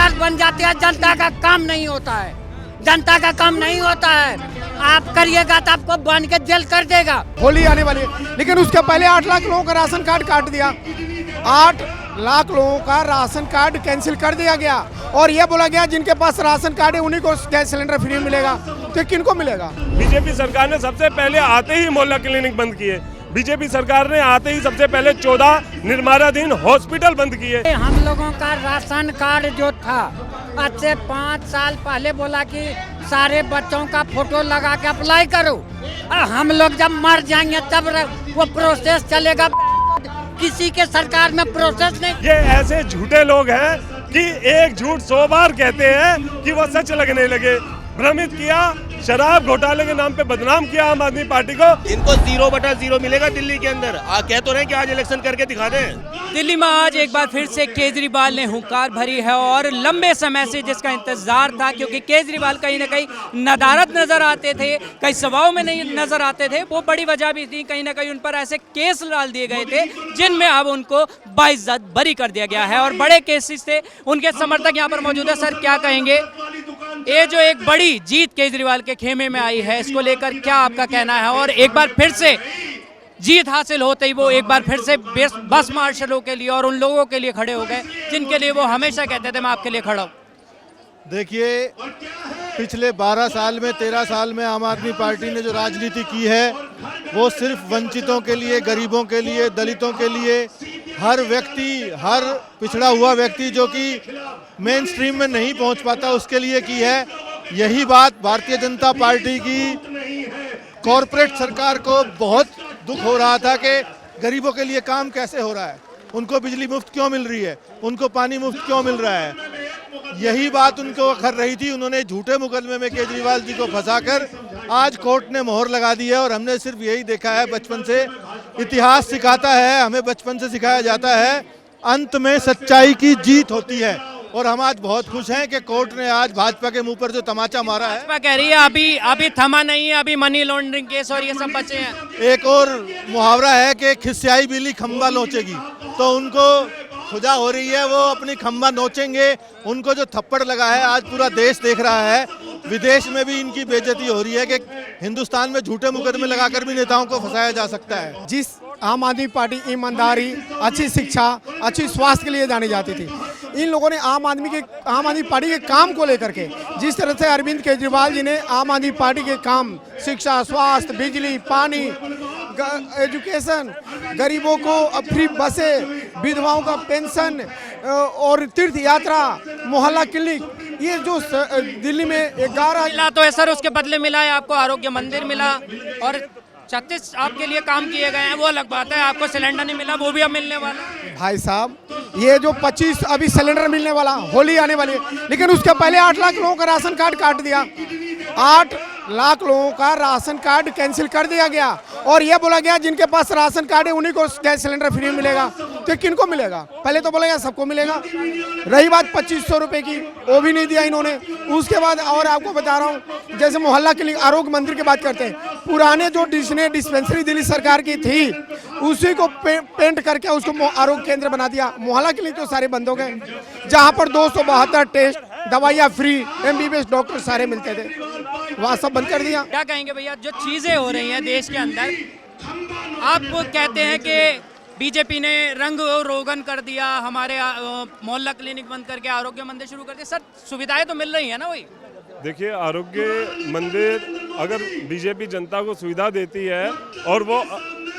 सरकार बन जाती है, जनता का काम नहीं होता है, जनता का काम नहीं होता है। आप करिएगा तो आपको बन के जेल कर देगा। होली आने वाली है, लेकिन उसके पहले 8 लाख लोगों का राशन कार्ड काट दिया। 8 लाख लोगों का राशन कार्ड कैंसिल कर दिया गया और ये बोला गया जिनके पास राशन कार्ड है उन्हीं को गैस सिलेंडर फ्री मिलेगा। तो किनको मिलेगा? बीजेपी सरकार ने सबसे पहले आते ही मोहल्ला क्लिनिक बंद किए। बीजेपी सरकार ने आते ही सबसे पहले 14 निर्माणाधीन हॉस्पिटल बंद किए। हम लोगों का राशन कार्ड जो था आज से 5 साल पहले बोला कि सारे बच्चों का फोटो लगा के अप्लाई करो। हम लोग जब मर जाएंगे तब वो प्रोसेस चलेगा। किसी के सरकार में प्रोसेस नहीं। ये ऐसे झूठे लोग हैं कि एक झूठ 100 बार कहते हैं कि वो सच लगने लगे। भ्रमित किया, शराब घोटाले के नाम पे बदनाम किया आम आदमी पार्टी को। इनको 0/0 मिलेगा दिल्ली के अंदर। कह तो रहे कि आज इलेक्शन करके दिखा दें। दिल्ली में आज एक बार फिर से केजरीवाल ने हुंकार भरी है और लंबे समय से जिसका इंतजार था, क्योंकि केजरीवाल कहीं ना कहीं नदारत नजर आते थे, कई सभाओं में नहीं नजर आते थे। वो बड़ी वजह भी थी, कहीं ना कहीं उन पर ऐसे केस डाल दिए गए थे जिनमें अब उनको बाइज्जत बरी कर दिया गया है और बड़े केसेस थे। उनके समर्थक यहाँ पर मौजूद है। सर, क्या कहेंगे, ये जो एक बड़ी जीत केजरीवाल के खेमे में आई है, इसको लेकर क्या आपका कहना है? और एक बार फिर से जीत हासिल होते ही वो एक बार फिर से बस मार्शलों के लिए और उन लोगों के लिए खड़े हो गए जिनके लिए वो हमेशा कहते थे मैं आपके लिए खड़ा हूँ। देखिए, पिछले 12 साल में 13 साल में आम आदमी पार्टी ने जो राजनीति की है वो सिर्फ वंचितों के लिए, गरीबों के लिए, दलितों के लिए, हर व्यक्ति, हर पिछड़ा हुआ व्यक्ति जो कि मेन स्ट्रीम में नहीं पहुंच पाता उसके लिए की है। यही बात भारतीय जनता पार्टी की कॉरपोरेट सरकार को बहुत दुख हो रहा था कि गरीबों के लिए काम कैसे हो रहा है, उनको बिजली मुफ्त क्यों मिल रही है, उनको पानी मुफ्त क्यों मिल रहा है। यही बात उनको अखर रही थी। उन्होंने झूठे मुकदमे में केजरीवाल जी को फंसाकर आज कोर्ट ने मोहर लगा दी है और हमने सिर्फ यही देखा है। बचपन से इतिहास सिखाता है, हमें बचपन से सिखाया जाता है, अंत में सच्चाई की जीत होती है। और हम आज बहुत खुश हैं कि कोर्ट ने आज भाजपा के मुंह पर जो तमाचा मारा है। भाजपा कह रही है अभी थमा नहीं है, अभी मनी लॉन्ड्रिंग केस और ये सब बचे हैं। एक और मुहावरा है कि खिसियाई बिल्ली खंबा नोचेगी, तो उनको खुदा हो रही है, वो अपनी खंबा नोचेंगे। उनको जो थप्पड़ लगा है आज पूरा देश देख रहा है। विदेश में भी इनकी बेइज्जती हो रही है कि हिंदुस्तान में झूठे मुकदमे लगाकर भी नेताओं को फंसाया जा सकता है। जिस आम आदमी पार्टी ईमानदारी, अच्छी शिक्षा, अच्छी स्वास्थ्य के लिए जानी जाती थी, इन लोगों ने आम आदमी पार्टी के काम को लेकर के, जिस तरह से अरविंद केजरीवाल जी ने आम आदमी पार्टी के काम, शिक्षा, स्वास्थ्य, बिजली, पानी, एजुकेशन, गरीबों को फ्री बसें, विधवाओं का पेंशन और तीर्थ यात्रा, मोहल्ला क्लिनिक, ये जो दिल्ली में 11 मिला तो है सर, उसके बदले मिला है आपको आरोग्य मंदिर मिला और 36 आपके लिए काम किए गए हैं, वो अलग बात है। आपको सिलेंडर नहीं मिला, वो भी अब मिलने वाला है। भाई साहब, ये जो 25 अभी सिलेंडर मिलने वाला, होली आने वाली है, लेकिन उसके पहले 8 लाख लोगों का राशन कार्ड काट दिया। 8 लाख लोगों का राशन कार्ड कैंसिल कर दिया गया और ये बोला गया जिनके पास राशन कार्ड है उन्हीं को गैस सिलेंडर फ्री मिलेगा। तो किनको मिलेगा? पहले तो बोला गया सबको मिलेगा। रही बात 2500 रुपये की, वो भी नहीं दिया इन्होंने। उसके बाद और आपको बता रहा हूँ, जैसे मोहल्ला क्लिनिक, आरोग्य मंदिर की बात करते हैं, पुराने जो डिस्पेंसरी दिल्ली सरकार की थी उसी को पेंट करके उसको आरोग्य केंद्र बना दिया। मोहल्ला क्लिनिक तो सारे बंद हो गए, जहाँ पर 272 टेस्ट, दवाइयाँ फ्री, MBBS डॉक्टर सारे मिलते थे, वहाँ सब बंद कर दिया। क्या कहेंगे भैया, जो चीजें हो रही हैं देश के अंदर, आप कहते हैं कि बीजेपी ने रंग रोगन कर दिया, हमारे मोहल्ला क्लिनिक बंद करके आरोग्य मंदिर शुरू कर दिया। सर, सुविधाएं तो मिल रही है ना? वही देखिए, आरोग्य मंदिर अगर बीजेपी जनता को सुविधा देती है और वो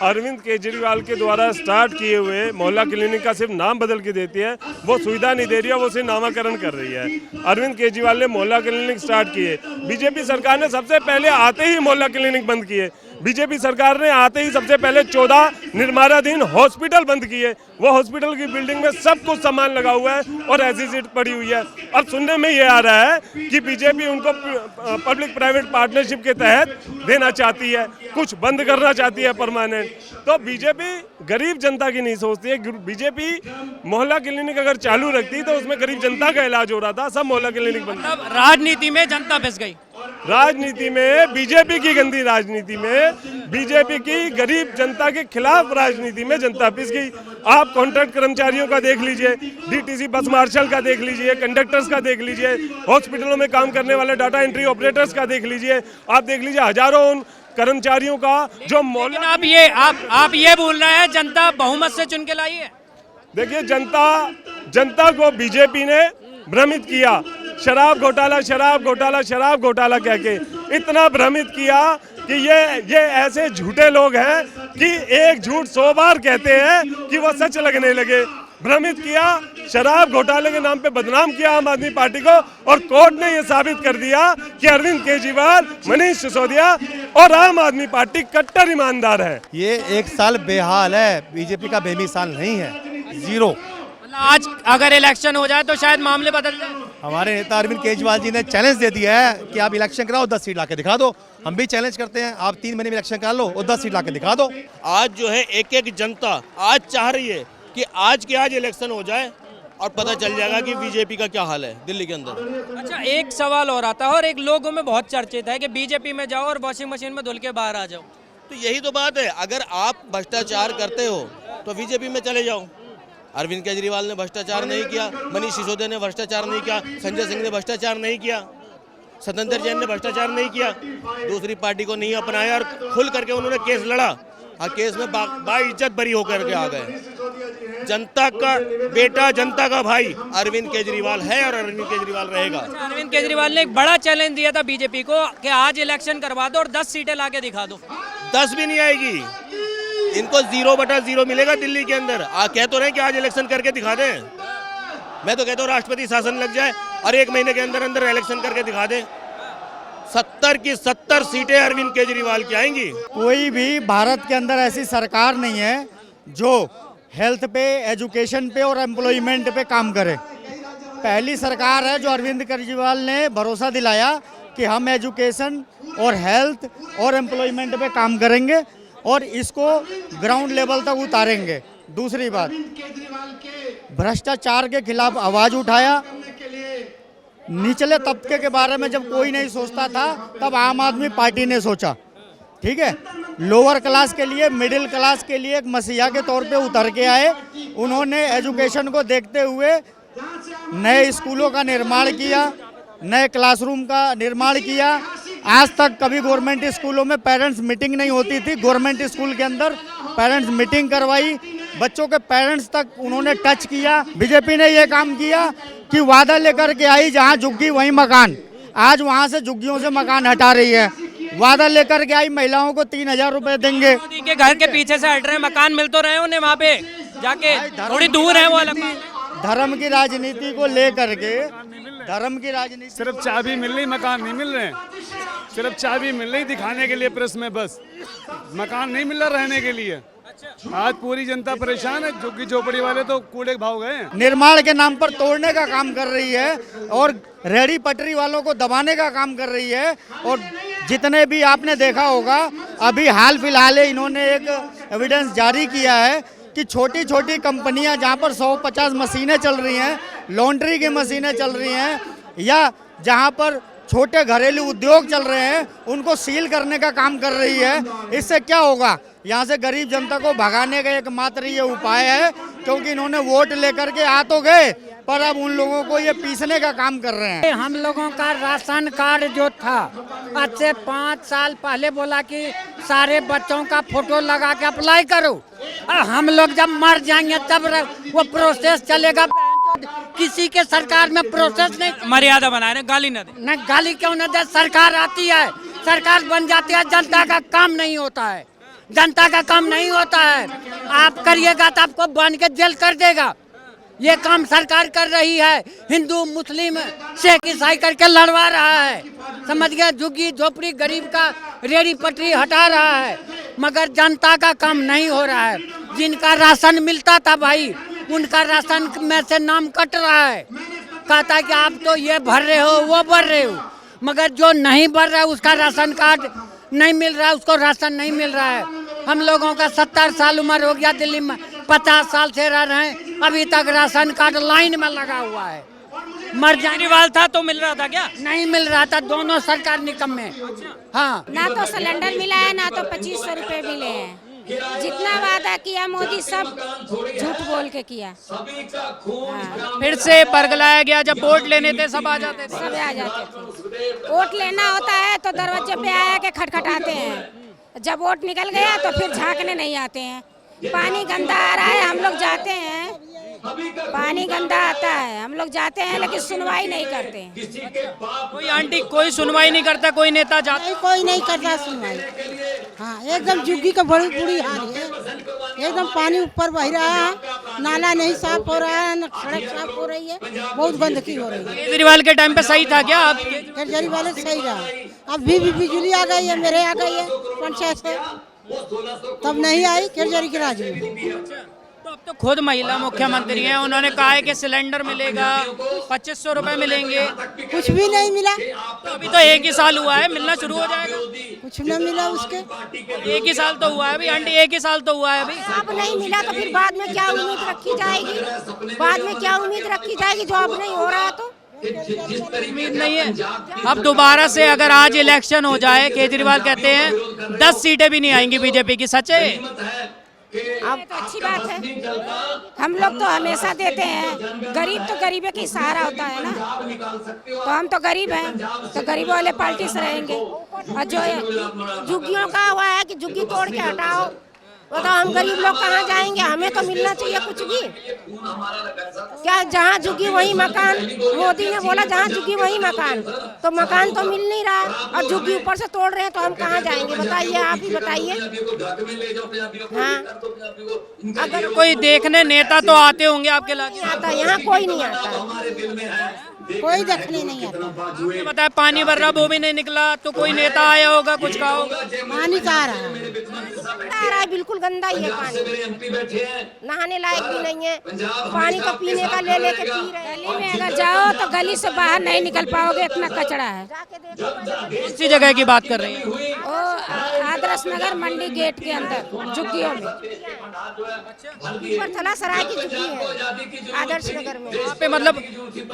अरविंद केजरीवाल के द्वारा स्टार्ट किए हुए मोहल्ला क्लिनिक का सिर्फ नाम बदल के देती है, वो सुविधा नहीं दे रही है, वो सिर्फ नामाकरण कर रही है। अरविंद केजरीवाल ने मोहल्ला क्लिनिक स्टार्ट किए। बीजेपी सरकार ने सबसे पहले आते ही मोहल्ला क्लिनिक बंद किए। बीजेपी सरकार ने आते ही सबसे पहले 14 निर्माणाधीन हॉस्पिटल बंद किए। वो हॉस्पिटल की बिल्डिंग में सब कुछ सामान लगा हुआ है और ऐसी सीट पड़ी हुई है। अब सुनने में ये आ रहा है कि बीजेपी उनको पब्लिक प्राइवेट पार्टनरशिप के तहत देना चाहती है, कुछ बंद करना चाहती है परमानेंट। तो बीजेपी गरीब जनता की नहीं सोचती है। बीजेपी मोहल्ला क्लिनिक अगर चालू रखती तो उसमें गरीब जनता का इलाज हो रहा था, सब मोहल्ला क्लिनिक बंद। राजनीति में जनता फंस गई। राजनीति में, बीजेपी की गंदी राजनीति में, बीजेपी की गरीब जनता के खिलाफ राजनीति में जनता पिस गई। आप कॉन्ट्रैक्ट कर्मचारियों का देख लीजिए, डीटीसी बस मार्शल का देख लीजिए, कंडक्टर्स का देख लीजिए, हॉस्पिटलों में काम करने वाले डाटा एंट्री ऑपरेटर्स का देख लीजिए, आप देख लीजिए हजारों उन कर्मचारियों का जो लेकिन आप ये बोल रहे हैं जनता बहुमत से चुन के लाई है। देखिए, जनता को बीजेपी ने भ्रमित किया, शराब घोटाला शराब घोटाला शराब घोटाला कह के इतना भ्रमित किया कि ये ऐसे झूठे लोग हैं कि एक झूठ 100 बार कहते हैं कि वो सच लगने लगे। भ्रमित किया, शराब घोटाले के नाम पे बदनाम किया आम आदमी पार्टी को, और कोर्ट ने ये साबित कर दिया कि अरविंद केजरीवाल, मनीष सिसोदिया और आम आदमी पार्टी कट्टर ईमानदार है। ये एक साल बेहाल है, बीजेपी का बेमिसाल नहीं है, जीरो। आज अगर इलेक्शन हो जाए तो शायद मामले बदल जाए। हमारे नेता अरविंद केजरीवाल जी ने चैलेंज दे दिया है कि आप इलेक्शन कराओ, 10 सीट लाके दिखा दो। हम भी चैलेंज करते हैं, आप 3 महीने में इलेक्शन करा लो और 10 सीट लाके दिखा दो। आज जो है एक एक जनता आज चाह रही है कि आज के आज इलेक्शन हो जाए और पता चल जाएगा कि बीजेपी का क्या हाल है दिल्ली के अंदर। अच्छा, एक सवाल और आता है और एक लोगों में बहुत चर्चित है कि बीजेपी में जाओ और वॉशिंग मशीन में धुल के बाहर आ जाओ। तो यही तो बात है, अगर आप भ्रष्टाचार करते हो तो बीजेपी में चले जाओ। अरविंद केजरीवाल ने भ्रष्टाचार नहीं किया, मनीष सिसोदिया ने भ्रष्टाचार नहीं किया, संजय सिंह ने भ्रष्टाचार नहीं किया, सत्येंद्र जैन ने भ्रष्टाचार नहीं किया, दूसरी पार्टी को नहीं अपनाया और खुल करके उन्होंने केस लड़ा और केस में बाइज्जत बरी होकर के आ गए। जनता का बेटा, जनता का भाई अरविंद केजरीवाल है और अरविंद केजरीवाल रहेगा। अरविंद केजरीवाल ने एक बड़ा चैलेंज दिया था बीजेपी को कि आज इलेक्शन करवा दो और 10 सीटें लाके दिखा दो। 10 भी नहीं आएगी, इनको 0/0 मिलेगा दिल्ली के अंदर। कह तो रहे कि आज इलेक्शन करके दिखा दें, मैं तो कहता हूँ राष्ट्रपति शासन लग जाए और 1 महीने के अंदर अंदर इलेक्शन करके दिखा दें। 70 की 70 सीटें अरविंद केजरीवाल की आएंगी। कोई भी भारत के अंदर ऐसी सरकार नहीं है जो हेल्थ पे, एजुकेशन पे और एम्प्लॉयमेंट पे काम करे। पहली सरकार है जो अरविंद केजरीवाल ने भरोसा दिलाया कि हम एजुकेशन और हेल्थ और एम्प्लॉयमेंट पे काम करेंगे और इसको ग्राउंड लेवल तक उतारेंगे। दूसरी बात, भ्रष्टाचार के खिलाफ आवाज उठाया। निचले तबके के बारे में जब कोई नहीं सोचता था तब आम आदमी पार्टी ने सोचा, ठीक है। लोअर क्लास के लिए, मिडिल क्लास के लिए एक मसीहा के तौर पे उतर के आए। उन्होंने एजुकेशन को देखते हुए नए स्कूलों का निर्माण किया, नए क्लासरूम का निर्माण किया। आज तक कभी गवर्नमेंट स्कूलों में पेरेंट्स मीटिंग नहीं होती थी, गवर्नमेंट स्कूल के अंदर पेरेंट्स मीटिंग करवाई, बच्चों के पेरेंट्स तक उन्होंने टच किया। बीजेपी ने ये काम किया कि वादा लेकर के आई, जहां झुग्गी वहीं मकान। आज वहां से झुग्गियों से मकान हटा रही है। वादा लेकर के आई, महिलाओं को 3000 रुपए देंगे। मोदी के घर के पीछे से हट रहे हैं, मकान मिल तो रहे हैं उन्हें, वहाँ पे जाके थोड़ी दूर है वो अलग। धर्म की राजनीति को लेकर के, धर्म की राजनीति, सिर्फ चाबी मिल रही, मकान नहीं मिल रहे। सिर्फ चाबी मिल रही दिखाने के लिए प्रेस में, बस मकान नहीं मिल रहा रहने के लिए। आज पूरी जनता परेशान है, झुग्गी झोपड़ी वाले तो कूड़े भाव गए हैं। निर्माण के नाम पर तोड़ने का काम कर रही है और रेहड़ी पटरी वालों को दबाने का काम कर रही है। और जितने भी आपने देखा होगा, अभी हाल फिलहाल इन्होंने एक एविडेंस जारी किया है कि छोटी छोटी कंपनियां जहां पर 150 मशीनें चल रही हैं, लॉन्ड्री की मशीनें चल रही हैं, या जहां पर छोटे घरेलू उद्योग चल रहे हैं, उनको सील करने का काम कर रही है। इससे क्या होगा, यहाँ से गरीब जनता को भगाने का एकमात्र ये उपाय है, क्योंकि इन्होंने वोट लेकर के आ तो गए पर अब उन लोगों को ये पीसने का काम कर रहे हैं। हम लोगों का राशन कार्ड जो था, आज से 5 साल पहले बोला कि सारे बच्चों का फोटो लगा के अप्लाई करो, और हम लोग जब मर जाएंगे तब वो प्रोसेस चलेगा। किसी के सरकार में प्रोसेस नहीं। मर्यादा बनाए ना, गाली न दे। न गाली क्यों न दे, सरकार आती है, सरकार बन जाती है, जनता का काम नहीं होता है, जनता का काम नहीं होता है। आप करिएगा तो आपको बांध के जेल कर देगा। ये काम सरकार कर रही है, हिंदू मुस्लिम सिख ईसाई करके लड़वा रहा है, समझ गए। झुग्गी झोपड़ी गरीब का रेहड़ी पटरी हटा रहा है, मगर जनता का काम नहीं हो रहा है। जिनका राशन मिलता था भाई, उनका राशन में से नाम कट रहा है। कहता है कि आप तो ये भर रहे हो, वो भर रहे हो, मगर जो नहीं भर रहा है उसका राशन कार्ड नहीं मिल रहा है, उसको राशन नहीं मिल रहा है। हम लोगों का 70 साल उम्र हो गया, दिल्ली में 50 साल से रह रहे हैं, अभी तक राशन कार्ड लाइन में लगा हुआ है। मर जाएंगे। केजरीवाल था तो मिल रहा था क्या? नहीं मिल रहा था, दोनों सरकार निकम्मे। हाँ, ना तो सिलेंडर मिला है ना तो 2500 रुपए मिले हैं। जितना वादा किया मोदी सब झूठ बोल के किया। फिर से बरगलाया गया, जब वोट लेने थे सब आ जाते थे। सब आ जाते थे। वोट लेना होता है तो दरवाजे पे आया के खटखटाते हैं, जब वोट निकल गया तो फिर झांकने नहीं आते हैं। पानी गंदा आ रहा है, हम लोग जाते हैं, पानी गंदा आता है, हम लोग जाते हैं लेकिन सुनवाई नहीं करते हैं। कोई आंटी कोई सुनवाई नहीं करता, कोई नेता जाता नहीं, कोई नहीं करता सुनवाई। हाँ, एकदम झुग्गी का बड़ी बुरी हाल है, एकदम पानी ऊपर बह रहा है, नाला नहीं साफ हो रहा है, न सड़क साफ हो रही है, बहुत गंदगी हो रही है। केजरीवाल के टाइम पे सही था क्या? आप केजरीवाल सही रहा, अब भी बिजली आ गई है, मेरे आ गई है पंचायत से, तब नहीं आई केजरी के राज में। तो अब तो खुद महिला मुख्यमंत्री हैं, उन्होंने कहा है कि सिलेंडर मिलेगा, 2500 रुपए मिलेंगे। कुछ भी नहीं मिला, तो अभी तो 1 ही साल हुआ है, मिलना शुरू हो जाएगा। कुछ न मिला उसके। 1 ही साल तो हुआ है अभी आंटी, 1 ही साल तो हुआ है अभी। अब नहीं मिला तो फिर बाद में क्या उम्मीद रखी जाएगी? बाद में क्या उम्मीद रखी जाएगी जो अब नहीं हो रहा? तो उम्मीद नहीं है। अब दोबारा से अगर आज इलेक्शन हो जाए, केजरीवाल कहते हैं 10 सीटें भी नहीं आएंगी बीजेपी की, सच है? अब तो अच्छी बात है, हम लोग तो हमेशा देते हैं, गरीब तो गरीब की सहारा होता है ना, तो हम तो गरीब हैं तो गरीबों वाले पार्टी से रहेंगे। और जो झुग्गियों का हुआ है कि झुग्गी तोड़ के हटाओ, बताओ हम गरीब लोग कहाँ जाएंगे? हमें तो मिलना चाहिए कुछ भी। क्या जहाँ झुग्गी वही मकान? मोदी ने बोला जहाँ झुग्गी वही मकान, तो मकान तो मिल नहीं रहा और झुग्गी ऊपर से तोड़ रहे हैं, तो हम कहाँ जाएंगे? बताइए, आप ही बताइए। हाँ, अगर कोई देखने नेता तो आते होंगे आपके लाके? आता, यहाँ कोई नहीं आता, कोई देखने नहीं आता। बताया पानी भर रहा वो भी नहीं निकला, तो कोई नेता आया होगा, कुछ कहा होगा? पानी का आ रहा है, बिल्कुल गंदा ही है पानी, नहाने लायक भी नहीं है। पानी तो पीने का ले लेके पी रहे हैं। गली में अगर जाओ तो गली से बाहर नहीं निकल पाओगे, इतना कचरा है। किसी जगह की बात कर रही है? वो आदर्श नगर मंडी गेट के अंदर झुग्गियों में, थला सराय की झुग्गी है आदर्श नगर में। यहाँ पे मतलब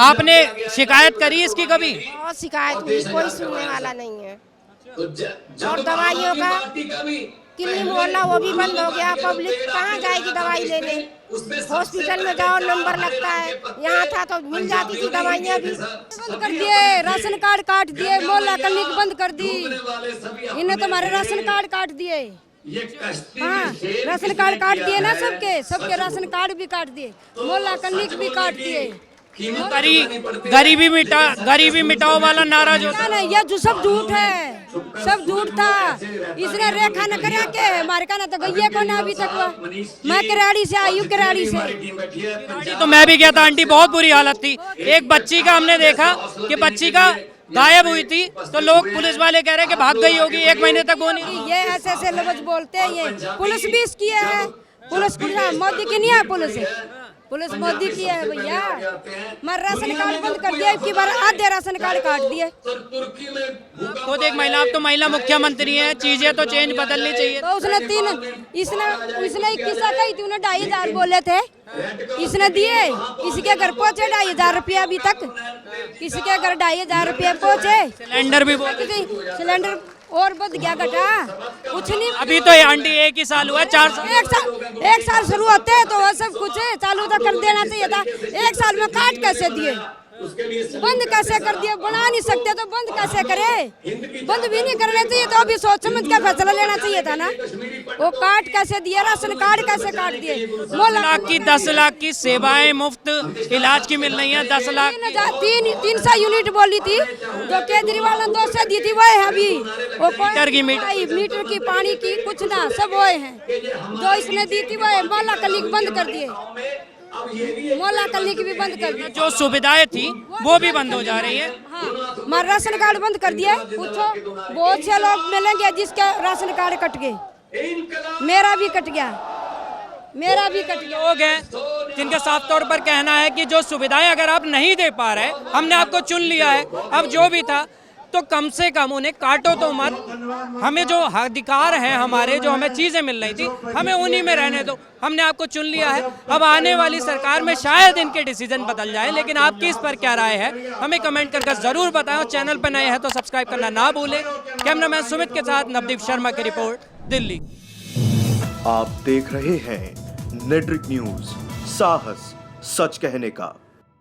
आपने शिकायत करी इसकी कभी? बहुत शिकायत हुई, कोई सुनने वाला नहीं है। और दवाइयों का किन्नी मोहल्ला वो भी बंद हो गया, पब्लिक कहाँ जाएगी दवाई लेने? हॉस्पिटल में जाओ नंबर लगता है, यहाँ था तो मिल जाती थी दवाइयाँ भी। बंद कर दिए, राशन कार्ड काट दिए, मोहल्ला क्लिनिक बंद कर दी, इन्हें तो हमारे राशन कार्ड काट दिए। हाँ, राशन कार्ड काट दिए ना, सबके राशन कार्ड भी काट दिए, मोहल्ला क्लिनिक भी काट दिए। गरीबी मिटाओ वाला नारा जो था ना, ये जो सब झूठ है, सब झूठ था। इसने रेखा न करा के हमारे का ना तो गई को ना अभी तक। मैं कराड़ी से आई हूँ, कराड़ी से। तो मैं भी गया था आंटी, बहुत बुरी हालत थी। एक बच्ची का हमने देखा कि बच्ची का गायब हुई थी, तो लोग पुलिस वाले कह रहे हैं कि भाग गई होगी, 1 महीने तक वो नहीं। ये ऐसे लफ्ज बोलते हैं, ये पुलिस भी इसकी है, पुलिस मोदी की नहीं है, पुलिस मोदी की है भैया। मैं राशन कार्ड बंद कर दिया, एक बार आधे राशन कार्ड काट दिए। खुद एक महिला, आप तो महिला मुख्यमंत्री हैं, चीजें तो चेंज बदलनी चाहिए। तो उसने इसने 21 कही थी, उन्हें 2500 बोले थे, इसने दिए। किसी के घर पहुँचे 2500 रुपया अभी तक, किसी के घर 2500 रुपया पहुँचे। सिलेंडर भी सिलेंडर और बढ़ गया, घटा कुछ नहीं। अभी तो आंटी 1 ही साल हुआ, 4 साल, एक साल शुरू होते हैं तो वो सब कुछ चालू तो कर देना चाहिए था। 1 साल में काट कैसे दिए, बंद कैसे कर दिए? बना नहीं सकते तो बंद कैसे करे? बंद भी नहीं करना चाहिए, तो अभी सोच समझ का फैसला लेना चाहिए था ना। वो काट कैसे दिए, राशन कार्ड कैसे काट दिए? 10 लाख की सेवाएं मुफ्त इलाज की मिल रही है, 10 लाख 300 यूनिट बोली थी, जो केजरीवाल ने 200 दी थी वो है अभी। वो मीटर की पानी की कुछ ना, सब वो है जो इसने दी थी, वो है। मोहल्ला क्लिनिक बंद कर दिए, मोहल्ला क्लिनिक भी बंद कर दिए, जो सुविधाएं थी वो भी बंद हो जा रही है। हाँ, हमारा राशन कार्ड बंद कर दिया। पूछो, बहुत से लोग मिलेंगे जिसके राशन कार्ड कट गए, मेरा भी कट गया, मेरा भी कट गया। लोग हैं जिनका साफ तौर पर कहना है कि जो सुविधाएं अगर आप नहीं दे पा रहे, हमने आपको चुन लिया है, अब जो भी था तो कम से कम उन्हें काटो तो मत। हमें जो अधिकार हैं हमारे, जो हमें चीज़ें मिल रही थी, हमें उन्हीं में रहने दो। हमने आपको चुन लिया है, अब आने वाली सरकार में शायद इनके डिसीजन बदल जाए, लेकिन आपकी इस पर क्या राय है हमें कमेंट करके ज़रूर बताएं। और चैनल पर नए हैं तो सब्सक्राइब करना ना भूलें। कैमरामैन सुमित के साथ नवदीप शर्मा की रिपोर्ट, दिल्ली। आप देख रहे हैं नेट्रिक न्यूज, साहस सच कहने का।